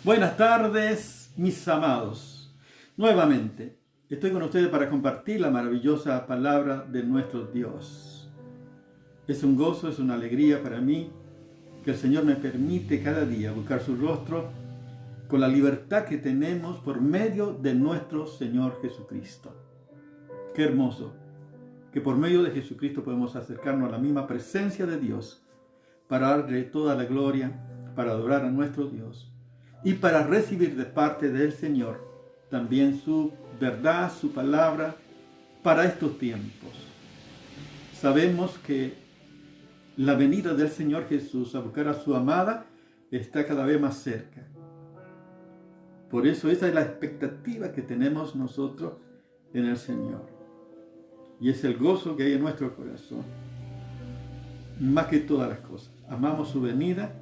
Buenas tardes, mis amados. Nuevamente, estoy con ustedes para compartir la maravillosa palabra de nuestro Dios. Es un gozo, es una alegría para mí que el Señor me permite cada día buscar su rostro con la libertad que tenemos por medio de nuestro Señor Jesucristo. Qué hermoso que por medio de Jesucristo podemos acercarnos a la misma presencia de Dios para darle toda la gloria, para adorar a nuestro Dios y para recibir de parte del Señor también su verdad, su palabra para estos tiempos. Sabemos que la venida del Señor Jesús a buscar a su amada está cada vez más cerca. Por eso esa es la expectativa que tenemos nosotros en el Señor. Y es el gozo que hay en nuestro corazón. Más que todas las cosas. Amamos su venida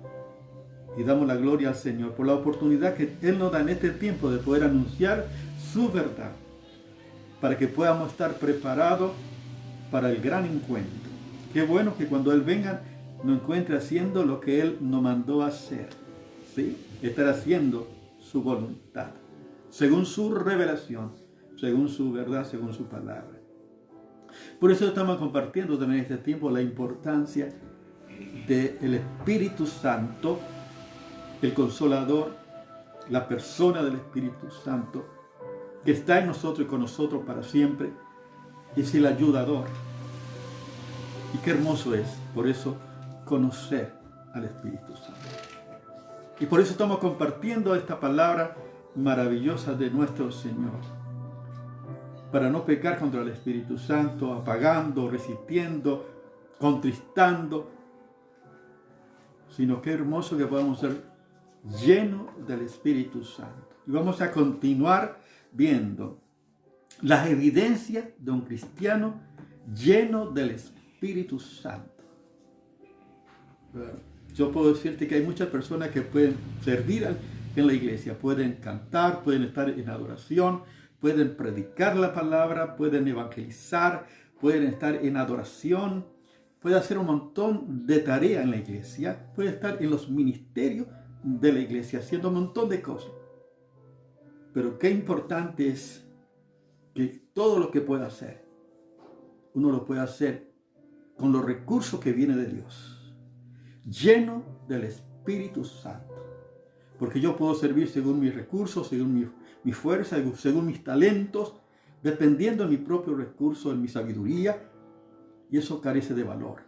y damos la gloria al Señor por la oportunidad que Él nos da en este tiempo de poder anunciar su verdad, para que podamos estar preparados para el gran encuentro. Qué bueno que cuando Él venga nos encuentre haciendo lo que Él nos mandó a hacer, ¿sí? Estar haciendo su voluntad, según su revelación, según su verdad, según su palabra. Por eso estamos compartiendo también en este tiempo la importancia del Espíritu Santo, el Consolador, la persona del Espíritu Santo, que está en nosotros y con nosotros para siempre, es el ayudador. Y qué hermoso es, por eso, conocer al Espíritu Santo. Y por eso estamos compartiendo esta palabra maravillosa de nuestro Señor, para no pecar contra el Espíritu Santo, apagando, resistiendo, contristando, sino qué hermoso que podamos ser llenos del Espíritu Santo. Y vamos a continuar viendo las evidencias de un cristiano lleno del Espíritu Santo. Yo puedo decirte que hay muchas personas que pueden servir en la iglesia, pueden cantar, pueden estar en adoración, pueden predicar la palabra, pueden evangelizar, pueden estar en adoración, puede hacer un montón de tareas en la iglesia, puede estar en los ministerios de la iglesia haciendo un montón de cosas. Pero qué importante es que todo lo que pueda hacer, uno lo puede hacer con los recursos que vienen de Dios, lleno del Espíritu Santo. Porque yo puedo servir según mis recursos, según mi fuerza, según mis talentos, dependiendo de mi propio recurso, de mi sabiduría, y eso carece de valor.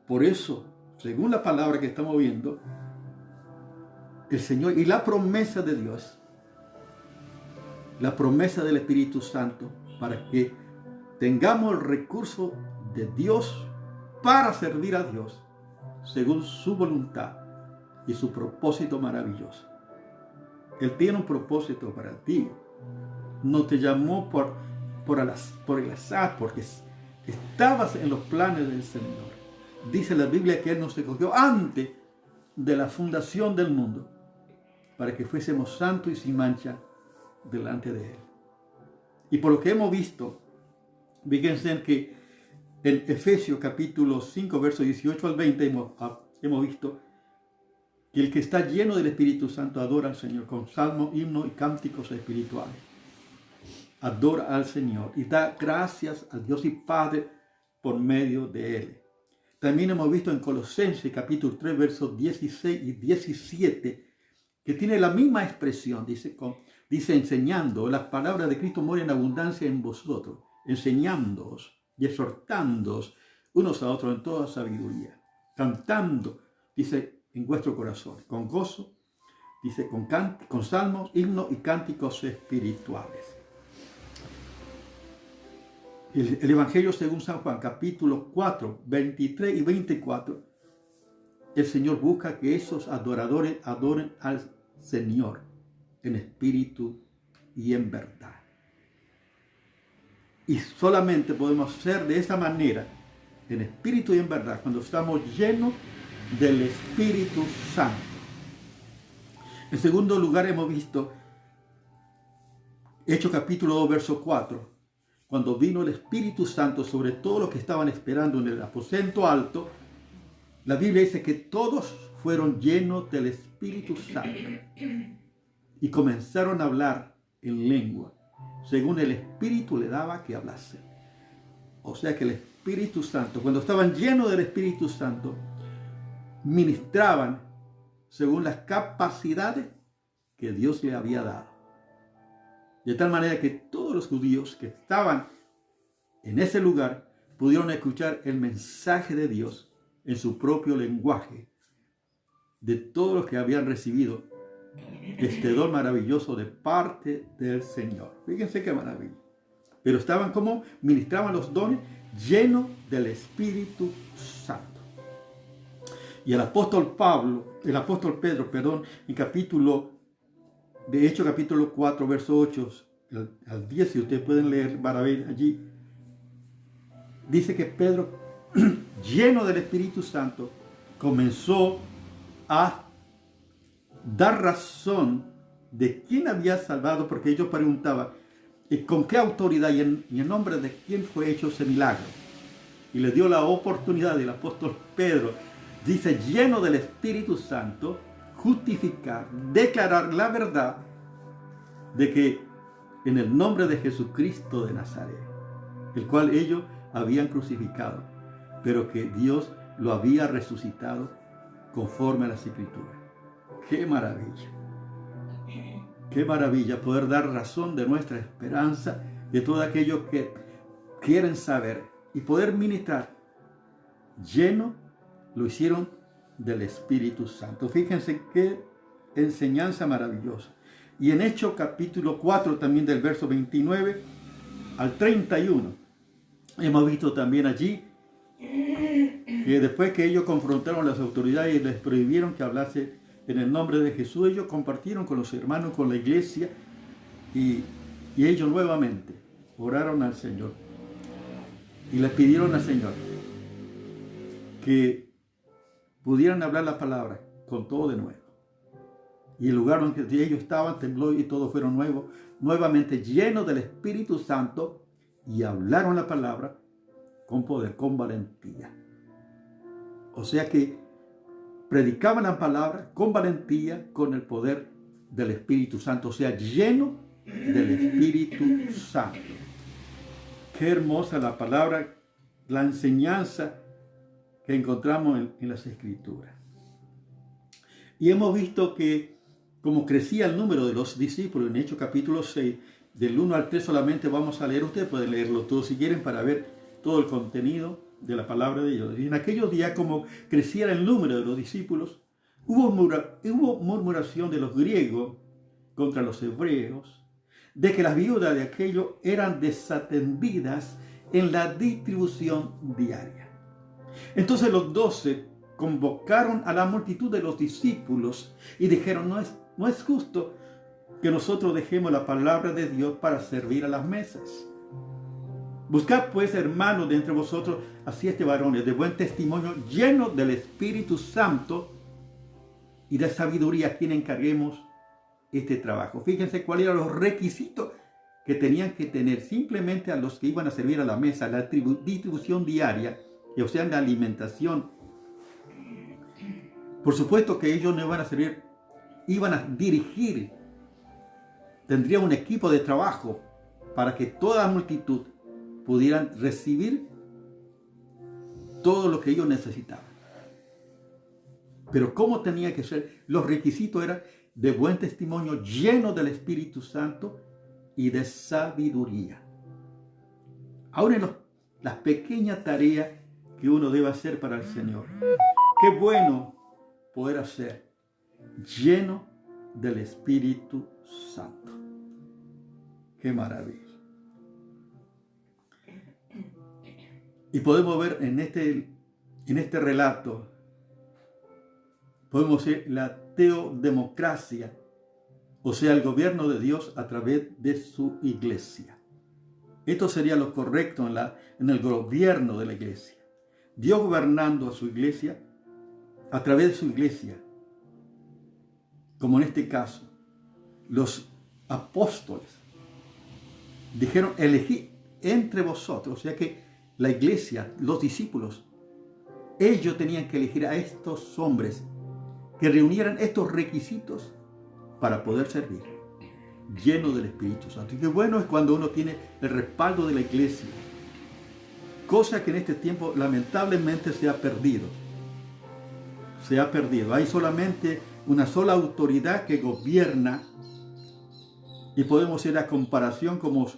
Por eso, según la palabra que estamos viendo, el Señor y la promesa de Dios, la promesa del Espíritu Santo, para que tengamos el recurso de Dios para servir a Dios, según su voluntad y su propósito maravilloso. Él tiene un propósito para ti. No te llamó por el azar, porque estabas en los planes del Señor. Dice la Biblia que Él nos escogió antes de la fundación del mundo, para que fuésemos santos y sin mancha delante de Él. Y por lo que hemos visto, fíjense que en Efesios capítulo 5, versos 18 al 20, hemos visto que el que está lleno del Espíritu Santo adora al Señor con salmos, himnos y cánticos espirituales. Adora al Señor y da gracias a Dios y Padre por medio de Él. También hemos visto en Colosenses capítulo 3, versos 16 y 17, que tiene la misma expresión, dice enseñando, las palabras de Cristo moran en abundancia en vosotros, enseñándoos y exhortándoos unos a otros en toda sabiduría, cantando, dice, en vuestro corazón, con gozo, dice, con salmos, himnos y cánticos espirituales. El Evangelio según San Juan, capítulo 4, 23 y 24, el Señor busca que esos adoradores adoren al Señor en espíritu y en verdad. Y solamente podemos ser de esa manera, en espíritu y en verdad, cuando estamos llenos del Espíritu Santo. En segundo lugar hemos visto Hechos capítulo 2, verso 4, cuando vino el Espíritu Santo sobre todos los que estaban esperando en el aposento alto, la Biblia dice que todos fueron llenos del Espíritu Santo y comenzaron a hablar en lengua, según el Espíritu le daba que hablasen. O sea que el Espíritu Santo, cuando estaban llenos del Espíritu Santo, ministraban según las capacidades que Dios le había dado. De tal manera que todos los judíos que estaban en ese lugar pudieron escuchar el mensaje de Dios en su propio lenguaje, de todo lo que habían recibido este don maravilloso de parte del Señor. Fíjense qué maravilla. Pero estaban como ministraban los dones llenos del Espíritu Santo. Y el apóstol Pedro, en Hechos capítulo 4, verso 8 al 10, si ustedes pueden leer para ver allí, dice que Pedro, lleno del Espíritu Santo, comenzó a dar razón de quién había salvado, porque ellos preguntaban con qué autoridad y en nombre de quién fue hecho ese milagro. Y le dio la oportunidad el apóstol Pedro, dice, lleno del Espíritu Santo, justificar, declarar la verdad de que en el nombre de Jesucristo de Nazaret, el cual ellos habían crucificado, pero que Dios lo había resucitado conforme a las Escrituras. ¡Qué maravilla! ¡Qué maravilla poder dar razón de nuestra esperanza, de todo aquello que quieren saber y poder ministrar lleno? Lo hicieron del Espíritu Santo. Fíjense qué enseñanza maravillosa. Y en Hechos capítulo 4, también del verso 29 al 31, hemos visto también allí que después que ellos confrontaron a las autoridades y les prohibieron que hablase en el nombre de Jesús, ellos compartieron con los hermanos, con la iglesia, y ellos nuevamente oraron al Señor y les pidieron al Señor que pudieran hablar la palabra con todo de nuevo. Y el lugar donde ellos estaban tembló y todos fueron nuevamente llenos del Espíritu Santo y hablaron la palabra con poder, con valentía. O sea que predicaban la palabra con valentía, con el poder del Espíritu Santo, o sea, lleno del Espíritu Santo. Qué hermosa la palabra, la enseñanza que encontramos en las Escrituras. Y hemos visto que como crecía el número de los discípulos en Hechos capítulo 6, del 1 al 3 solamente vamos a leer, ustedes pueden leerlo todo si quieren para ver todo el contenido de la palabra de Dios. Y en aquellos días, como crecía el número de los discípulos, hubo murmuración de los griegos contra los hebreos, de que las viudas de aquellos eran desatendidas en la distribución diaria. Entonces los 12 convocaron a la multitud de los discípulos y dijeron, no es justo que nosotros dejemos la palabra de Dios para servir a las mesas. Buscad pues, hermanos, de entre vosotros a 7 varones de buen testimonio, llenos del Espíritu Santo y de sabiduría, a quien encarguemos este trabajo. Fíjense cuáles eran los requisitos que tenían que tener simplemente a los que iban a servir a la mesa, la distribución diaria, o sea, la alimentación. Por supuesto que ellos no iban a servir, iban a dirigir. Tendría un equipo de trabajo para que toda la multitud pudieran recibir todo lo que ellos necesitaban. Pero ¿cómo tenía que ser? Los requisitos eran de buen testimonio, lleno del Espíritu Santo y de sabiduría. Ahora en las pequeñas tareas que uno debe hacer para el Señor. Qué bueno poder hacer lleno del Espíritu Santo. Qué maravilla. Y podemos ver en este relato, podemos ver la teodemocracia, o sea, el gobierno de Dios a través de su iglesia. Esto sería lo correcto en el gobierno de la iglesia. Dios gobernando a su iglesia, a través de su iglesia, como en este caso, los apóstoles dijeron, elegí entre vosotros, o sea que la iglesia, los discípulos, ellos tenían que elegir a estos hombres que reunieran estos requisitos para poder servir, llenos del Espíritu Santo. Y qué bueno es cuando uno tiene el respaldo de la iglesia, cosa que en este tiempo lamentablemente se ha perdido. Se ha perdido. Hay solamente una sola autoridad que gobierna, y podemos hacer la comparación como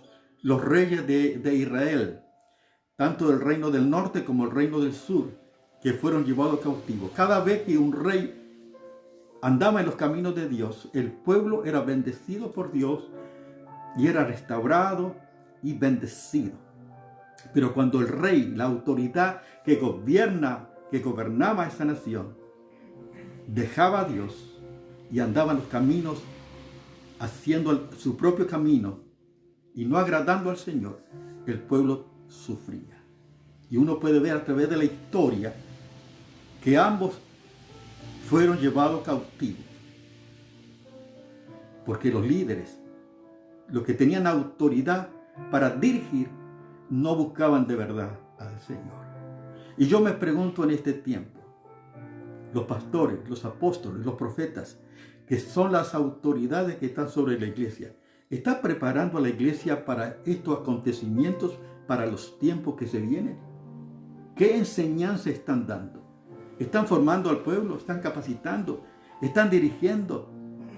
los reyes de Israel, tanto del reino del norte como el reino del sur, que fueron llevados cautivos. Cada vez que un rey andaba en los caminos de Dios, el pueblo era bendecido por Dios y era restaurado y bendecido. Pero cuando el rey, la autoridad que gobernaba esa nación, dejaba a Dios y andaba en los caminos haciendo su propio camino y no agradando al Señor, el pueblo sufría. Y uno puede ver a través de la historia que ambos fueron llevados cautivos, porque los líderes, los que tenían autoridad para dirigir, no buscaban de verdad al Señor. Y yo me pregunto en este tiempo, los pastores, los apóstoles, los profetas, que son las autoridades que están sobre la iglesia, ¿están preparando a la iglesia para estos acontecimientos, para los tiempos que se vienen? ¿Qué enseñanza están dando? ¿Están formando al pueblo? ¿Están capacitando? ¿Están dirigiendo?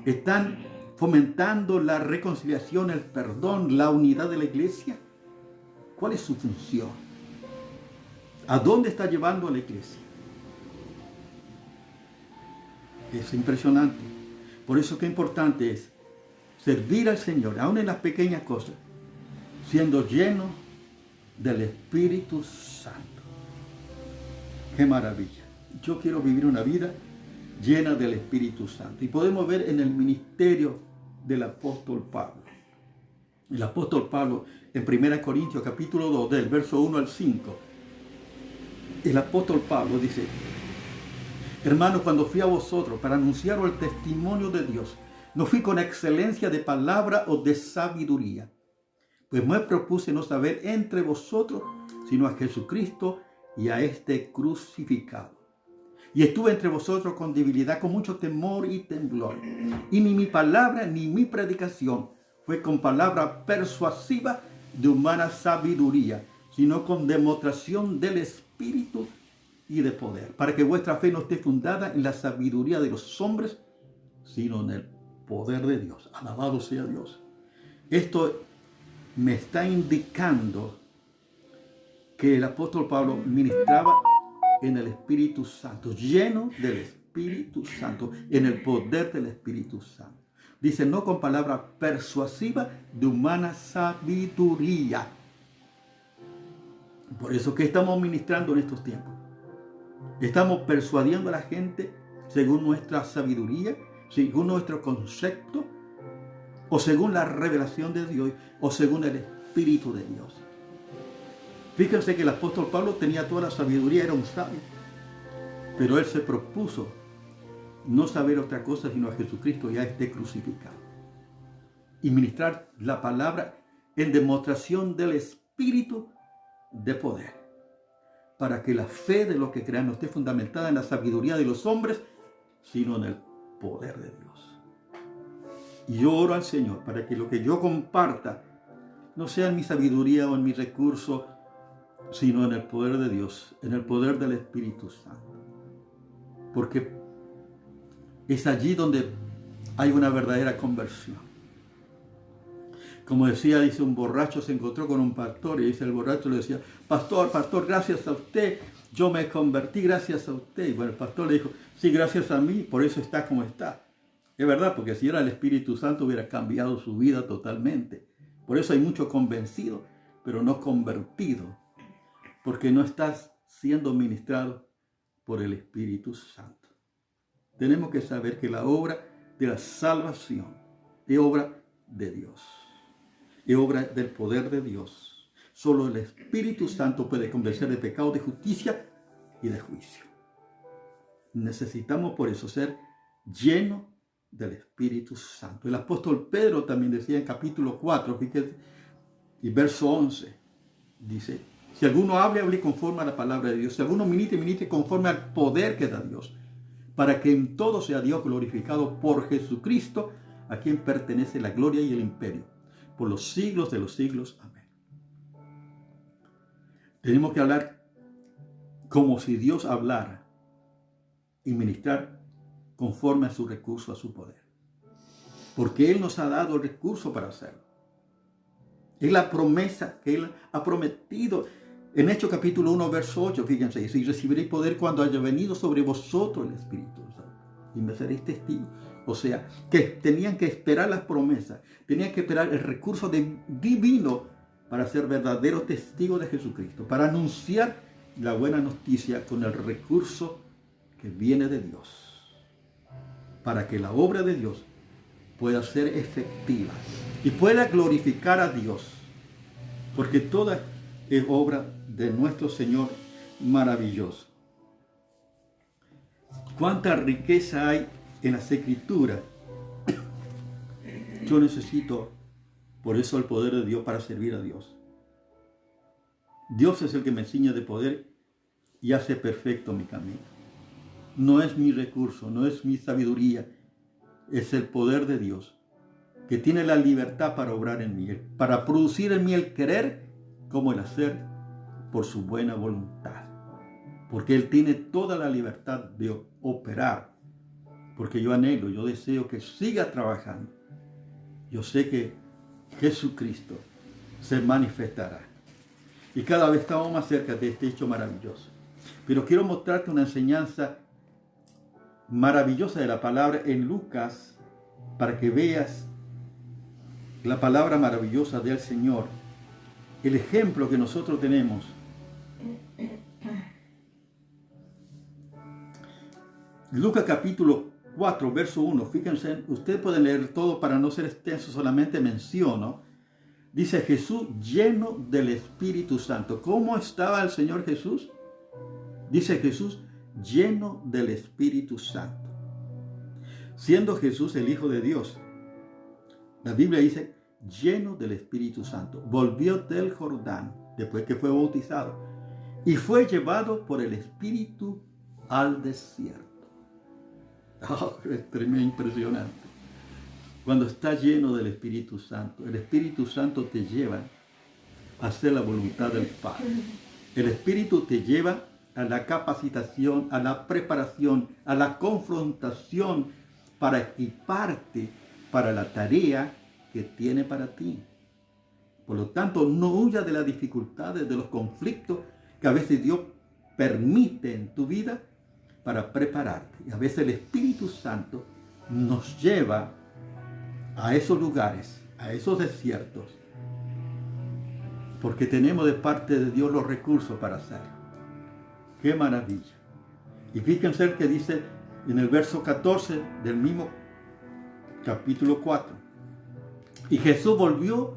¿Están fomentando la reconciliación, el perdón, la unidad de la iglesia? ¿Cuál es su función? ¿A dónde está llevando a la iglesia? Es impresionante. Por eso qué importante es servir al Señor, aún en las pequeñas cosas, siendo lleno del Espíritu Santo. ¡Qué maravilla! Yo quiero vivir una vida llena del Espíritu Santo. Y podemos ver en el ministerio del apóstol Pablo. El apóstol Pablo, en 1 Corintios capítulo 2, del verso 1 al 5, el apóstol Pablo dice: hermanos, cuando fui a vosotros para anunciaros el testimonio de Dios, no fui con excelencia de palabra o de sabiduría, pues me propuse no saber entre vosotros sino a Jesucristo y a este crucificado. Y estuve entre vosotros con debilidad, con mucho temor y temblor. Y ni mi palabra ni mi predicación fue con palabra persuasiva de humana sabiduría, sino con demostración del Espíritu y de poder, para que vuestra fe no esté fundada en la sabiduría de los hombres, sino en el poder de Dios. Alabado sea Dios. Esto me está indicando que el apóstol Pablo ministraba en el Espíritu Santo, lleno del Espíritu Santo, en el poder del Espíritu Santo. Dice, no con palabra persuasiva de humana sabiduría. Por eso, ¿qué estamos ministrando en estos tiempos? ¿Estamos persuadiendo a la gente según nuestra sabiduría, según nuestro concepto, o según la revelación de Dios, o según el Espíritu de Dios? Fíjense que el apóstol Pablo tenía toda la sabiduría, era un sabio, pero él se propuso no saber otra cosa sino a Jesucristo y a este crucificado, y ministrar la palabra en demostración del Espíritu de poder, para que la fe de los que crean no esté fundamentada en la sabiduría de los hombres, sino en el poder de Dios. Y yo oro al Señor para que lo que yo comparta no sea en mi sabiduría o en mi recurso, sino en el poder de Dios, en el poder del Espíritu Santo. Porque es allí donde hay una verdadera conversión. Como dice un borracho se encontró con un pastor y dice el borracho, le decía: pastor, gracias a usted, yo me convertí gracias a usted. Y bueno, el pastor le dijo: sí, gracias a mí, por eso está como está. Es verdad, porque si era el Espíritu Santo hubiera cambiado su vida totalmente. Por eso hay muchos convencidos, pero no convertidos, porque no estás siendo ministrado por el Espíritu Santo. Tenemos que saber que la obra de la salvación es obra de Dios, es obra del poder de Dios. Solo el Espíritu Santo puede convencer de pecado, de justicia y de juicio. Necesitamos por eso ser llenos del Espíritu Santo. El apóstol Pedro también decía en capítulo 4, fíjate, y verso 11, dice: Si alguno hable, hable conforme a la palabra de Dios. Si alguno ministre, ministre conforme al poder que da Dios, para que en todo sea Dios glorificado por Jesucristo, a quien pertenece la gloria y el imperio, por los siglos de los siglos. Amén. Tenemos que hablar como si Dios hablara y ministrar conforme a su recurso, a su poder. Porque Él nos ha dado el recurso para hacerlo. Es la promesa que Él ha prometido. En Hechos capítulo 1, verso 8, fíjense, dice, y recibiréis poder cuando haya venido sobre vosotros el Espíritu Santo, y me seréis testigos. O sea, que tenían que esperar las promesas, tenían que esperar el recurso divino para ser verdaderos testigos de Jesucristo, para anunciar la buena noticia con el recurso que viene de Dios, para que la obra de Dios pueda ser efectiva y pueda glorificar a Dios, porque toda es obra de nuestro Señor maravilloso. Cuánta riqueza hay en las Escrituras. Yo necesito, por eso, el poder de Dios para servir a Dios. Dios es el que me enseña de poder y hace perfecto mi camino. No es mi recurso, no es mi sabiduría, es el poder de Dios, que tiene la libertad para obrar en mí, para producir en mí el querer como el hacer por su buena voluntad. Porque Él tiene toda la libertad de operar. Porque yo anhelo, yo deseo que siga trabajando. Yo sé que Jesucristo se manifestará. Y cada vez estamos más cerca de este hecho maravilloso. Pero quiero mostrarte una enseñanza maravillosa de la palabra en Lucas, para que veas la palabra maravillosa del Señor, el ejemplo que nosotros tenemos. Lucas capítulo 4, verso 1, fíjense, ustedes pueden leer todo para no ser extenso, solamente menciono. Dice Jesús lleno del Espíritu Santo. ¿Cómo estaba el Señor Jesús? Dice Jesús lleno del Espíritu Santo. Siendo Jesús el Hijo de Dios, la Biblia dice lleno del Espíritu Santo. Volvió del Jordán, después que fue bautizado, y fue llevado por el Espíritu al desierto. Oh, es tremendo, impresionante. Cuando está lleno del Espíritu Santo, el Espíritu Santo te lleva a hacer la voluntad del Padre. El Espíritu te lleva a la capacitación, a la preparación, a la confrontación para equiparte para la tarea que tiene para ti. Por lo tanto, no huya de las dificultades, de los conflictos que a veces Dios permite en tu vida para prepararte. Y a veces el Espíritu Santo nos lleva a esos lugares, a esos desiertos, porque tenemos de parte de Dios los recursos para hacerlo. ¡Qué maravilla! Y fíjense que dice en el verso 14 del mismo capítulo 4. Y Jesús volvió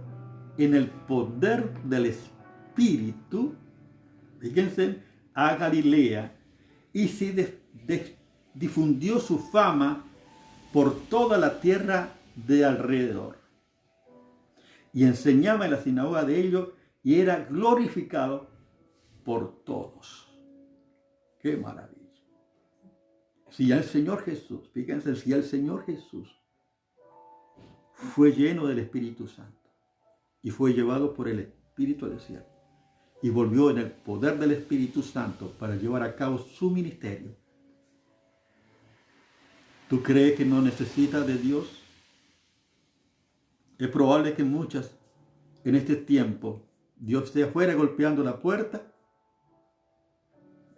en el poder del Espíritu, fíjense, a Galilea, y se difundió su fama por toda la tierra de alrededor. Y enseñaba en la sinagoga de ellos y era glorificado por todos. ¡Qué maravilla! Si el Señor Jesús, fíjense, si el Señor Jesús fue lleno del Espíritu Santo y fue llevado por el Espíritu al desierto y volvió en el poder del Espíritu Santo para llevar a cabo su ministerio, ¿tú crees que no necesita de Dios? Es probable que muchas en este tiempo Dios esté afuera golpeando la puerta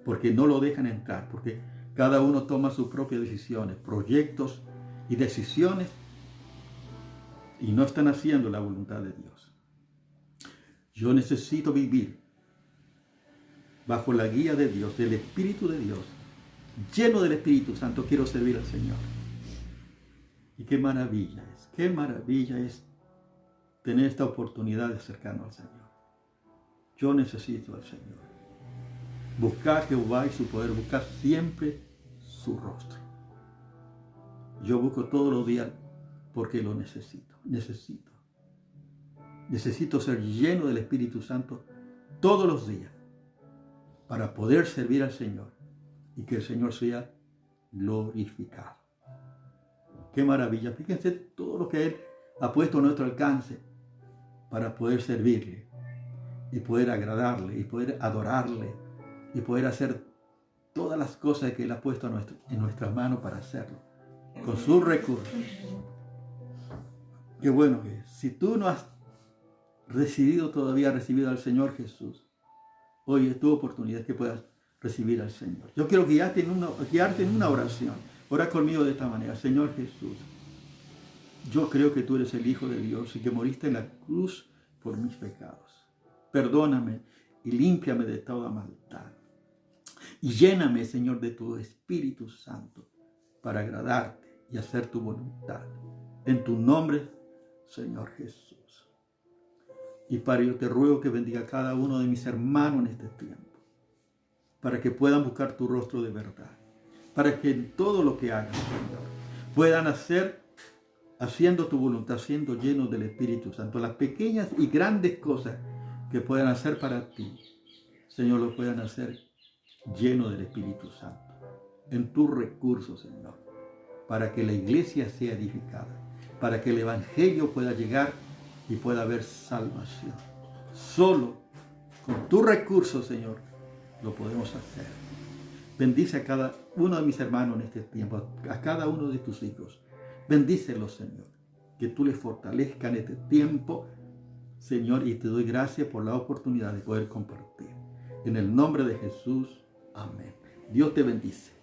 porque no lo dejan entrar, porque cada uno toma sus propias decisiones, proyectos y decisiones y no están haciendo la voluntad de Dios. Yo necesito vivir bajo la guía de Dios, del Espíritu de Dios, lleno del Espíritu Santo. Quiero servir al Señor. Y qué maravilla es tener esta oportunidad de acercarnos al Señor. Yo necesito al Señor. Buscar a Jehová y su poder, buscar siempre su rostro. Yo busco todos los días porque lo necesito. Necesito ser lleno del Espíritu Santo todos los días. para poder servir al Señor y que el Señor sea glorificado. Qué maravilla. Fíjense todo lo que Él ha puesto a nuestro alcance para poder servirle y poder agradarle y poder adorarle y poder hacer todas las cosas que Él ha puesto en nuestras manos para hacerlo, con sus recursos. Qué bueno que es. Si tú no has todavía recibido al Señor Jesús, hoy es tu oportunidad que puedas recibir al Señor. Yo quiero guiarte en una oración. Ora conmigo de esta manera. Señor Jesús, yo creo que tú eres el Hijo de Dios y que moriste en la cruz por mis pecados. Perdóname y límpiame de toda maldad. Y lléname, Señor, de tu Espíritu Santo para agradarte y hacer tu voluntad. En tu nombre, Señor Jesús. Y Padre, yo te ruego que bendiga a cada uno de mis hermanos en este tiempo, para que puedan buscar tu rostro de verdad, para que en todo lo que hagan, Señor, puedan hacer haciendo tu voluntad, siendo llenos del Espíritu Santo. Las pequeñas y grandes cosas que puedan hacer para ti, Señor, lo puedan hacer lleno del Espíritu Santo, en tus recursos, Señor, para que la iglesia sea edificada, para que el Evangelio pueda llegar y pueda haber salvación. Solo con tus recursos, Señor, lo podemos hacer. Bendice a cada uno de mis hermanos en este tiempo, a cada uno de tus hijos. Bendícelos, Señor, que tú les fortalezcas en este tiempo, Señor, y te doy gracias por la oportunidad de poder compartir. En el nombre de Jesús, amén. Dios te bendice.